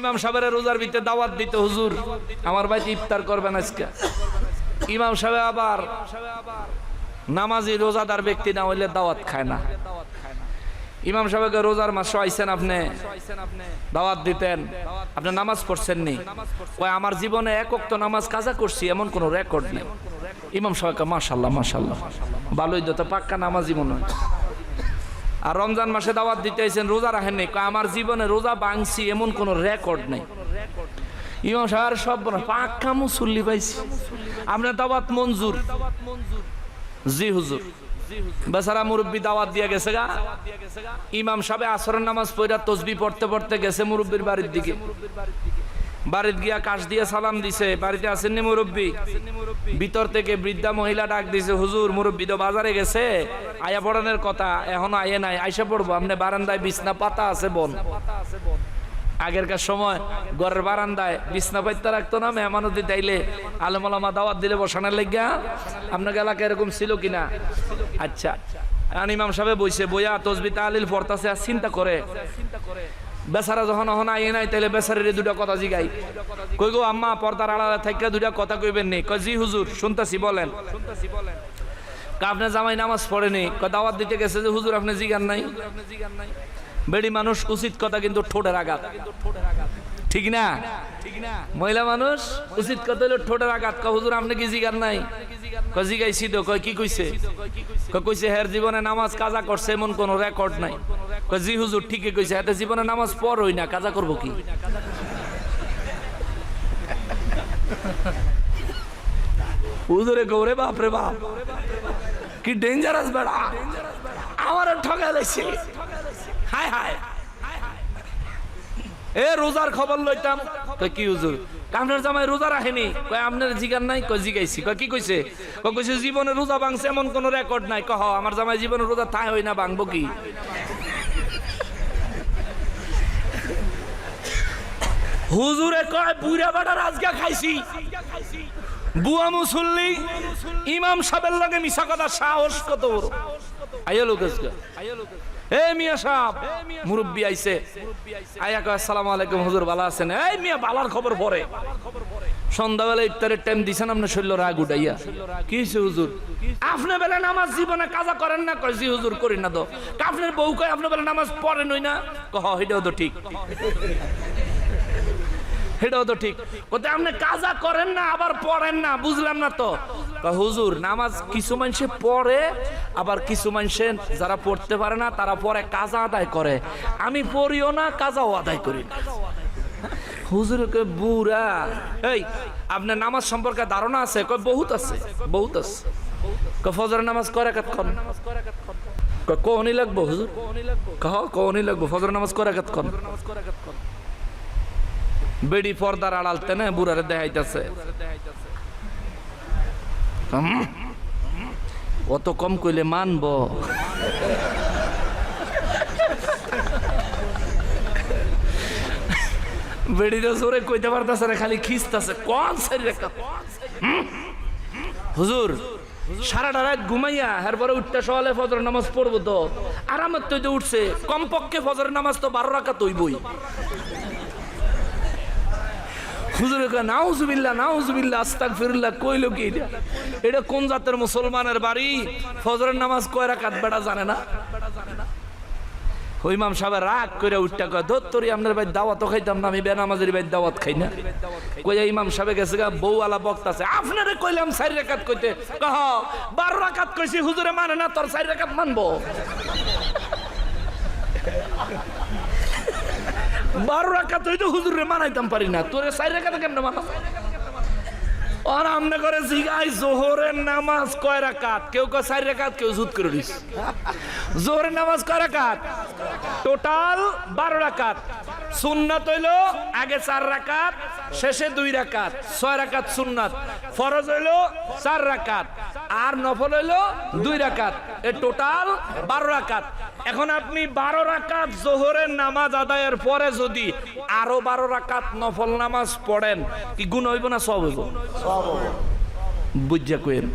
ইমাম সাহেবের রোজার ভিতরে দাওয়াত দিতে, হুজুর আমার বাড়িতে ইফতার করবেন আজকে। ইমাম সাহেব আবার নামাজি রোজাদার ব্যক্তি না হইলে দাওয়াত খায় না। ইমাম সাহেবকে রোজার মাস আইছেন, আপনি দাওয়াত দিতেন, আপনি নামাজ পড়ছেন নি? কয় আমার জীবনে এক ওয়াক্ত নামাজ কাজা করছি এমন কোন রেকর্ড নেই। ইমাম সাহেবকে মাশাআল্লাহ মাশাআল্লাহ, ভালোই তো পাক্কা নামাজি মনে হয়। আর রমজান মাসে দাওয়াত দিতে আইছেন, রোজা রাখেন নাই? কয় আমার জীবনে রোজা ভাঙছি এমন কোন রেকর্ড নেই। ইমাম সাহেব সব পাক্কা মুসল্লি পাইছি, আপনার দাওয়াত মঞ্জুর? জি হুজুর। বেচারা মুরব্বী দাওয়াত দিয়ে গেছে গা। ইমাম সাহেব আসরের নামাজ পড়া তসবিহ পড়তে পড়তে গেছে মুরব্বীর বাড়ির দিকে। বাড়িতে গিয়া কাশ দিয়ে সালাম দিছে, বাড়িতে আসেননি মুরব্বী? ভিতর থেকে বৃদ্ধা মহিলা ডাক দিছে, হুজুর মুরব্বী তো বাজারে গেছে, আয়া পড়ানোর কথা এখনো আয়ে নাই, আইসা পড়বো, আপনি বারান্দায় বিছনা পাতা আছে বোন। আগেরকার সময় ঘরের বারান্দায় বিছনা পাইতে রাখতো না, মেহমানতি তাইলে আলেম ওলামা দাওয়াত দিলে বসানোর লাগিয়া। আপনাকে এলাকা এরকম ছিল কিনা? আচ্ছা, ইমাম সাহেব বইছে, বইয়া তসবিহ তাহলিল পড়তাছে আর চিন্তা করে। বেচারা যখন অহন আইয়ে নাই, তাইলে বেচারের দুটা কথা জিগাই। কই গো আম্মা, পর্দার আড়ালে থাইকা দুটা কথা কইবেন নি? কয় জি হুজুর শুনতাছি, বলেন। আপনার জামাই নামাজ পড়েনি? কয় দাওয়াত দিতে গেছে যে হুজুর আপনি জিগান নাই? বেড়ি মানুষ উচিত কথা কিন্তু ঠোঁটের আঘাত, ঠিক না? মহিলা মানুষ উচিত কথা হলো ঠোঁটের আঘাত। কয় হুজুর আপনি কি জিগান নাই? কয় জিগাইছি তো। কয় কি কইছে? কইছে হের জীবনে নামাজ কাজা করছে এমন কোন রেকর্ড নাই। কয় জি হুজুর ঠিকই কইছে, এতে জীবনে নামাজ পড়ই না, কাজা করবো কি? হুজুরে গৌরে বাপরে বাপ, কি ডেঞ্জারাস বেড়া, আমার ঠকা লাইছে। হায় হায়, এ রোজার খবর লইতাম। কয় কি হুজুর, আপনার জামাই রোজা রাখেনি? কয় আপনার জিগান নাই? কয় জিগাইছি। কয় কি কইছে? কইছে জীবনে রোজা ভাঙছে এমন কোন রেকর্ড নাই। কহ আমার জামাই জীবনে রোজা থাই হই না, ভাঙবো কি? হুজুরে কয় বুড়া বাড়া রাজগা খাইছি। বুয়া মুসল্লি ইমাম সাহেবের লগে মিশা কথা সাহস কত বড়! আইয়া লোক এ মিয়া সাহেব, মুরব্বি আইছে, আয়া কয় আসসালামু আলাইকুম হুজুর, ভালো আছেন? এই মিয়া বালার খবর পরে। সন্ধ্যাবেলা ইফতারের টাইম দিছেন, আপনি শৈল রাগ উঠাইয়া। কি হইছে হুজুর? আপনি বেলা নামাজ জীবনে কাজা করেন না? কয় জি হুজুর করি না তো। আপনার বউ কয় আপনি বেলা নামাজ পড়েন হই না? কহ এটাও তো ঠিক, এটাও তো ঠিক। কোথায় আপনি কাজা করেন না আবার পড়েন না, বুঝলাম না তো। হুজুর নামাজ কিছু মানুষে পড়ে, আবার কিছু মানুষে যারা পড়তে পারে না তারা পরে কাজা আদায় করে, আমি পড়িও না কাজাও আদায় করি না। হুজুরকে বুড়া, এই আপনার নামাজ সম্পর্কে ধারণা আছে? কয় বহুত আছে, বহুত আছে। ফজর নামাজ কয় রাকাত করেন? কোনই লাগবো হুজুর? কহ কোনই লাগবো, ফজর নামাজ কয় রাকাত করেন? বেড়ি পর্দার আড়ালতে না বুড়ারে দেখাইতেছে। অত কম কইলে মানব? বেড়ি তো জোরে কইতে পারতেছে না, খালি খিস্তাছে। কোন সারি রেখা হুজুর সারাটা রাত ঘুমাইয়া এরপরে উঠতে সকালে ফজর নামাজ পড়বো তো আরামের তো উঠছে, কমপক্ষে ফজর নামাজ তো 12 রাকাত হইবই। হুজুরে কয় নাউজুবিল্লাহ নাউজুবিল্লাহ আস্তাগফিরুল্লাহ, কইলো কি এটা? এটা কোন জাতের মুসলমানের বাড়ি? ফজরের নামাজ কয় রাকাত বেটা জানে না? ইমাম সাহেব রাগ করে উঠটা কয় ধত্তরি আপনার ভাই দাওয়াত খাইতাম না, আমি বেনামাজের ভাই দাওয়াত খাই না। কইয়া ইমাম সাহেব গেছে গা, বউ আলা বক্তাছে, আপনারে কইলাম 4 রাকাত কইতে, কহ 12 রাকাত কইছি, হুজুরে মানে না, তোর 4 রাকাত মানবো? 12 রাকাত হইতো হুজুরে মানাইতাম পারি না, তোরে 4 রাকাত কেমনে মানাবো? আর আমনে করে জিগাই জোহরের নামাজ কয় রাকাত? কেউ কয় 4 রাকাত, কেউ জুত করে দিস। জোহরের নামাজ কয় রাকাত? টোটাল 12 রাকাত। সুন্নাত হইল আগে 4 রাকাত, শেষে 2 রাকাত, 6 রাকাত সুন্নাত। ফরজ হইল 4 রাকাত, আর নফল হইল 2 রাকাত, এ টোটাল 12 রাকাত। এখন আপনি 12 রাকাত জোহরের নামাজ আদায়ের পরে যদি আরো 12 রাকাত নফল নামাজ পড়েন, কি গুণ হইব না সব হইব? বুঝা কইেন।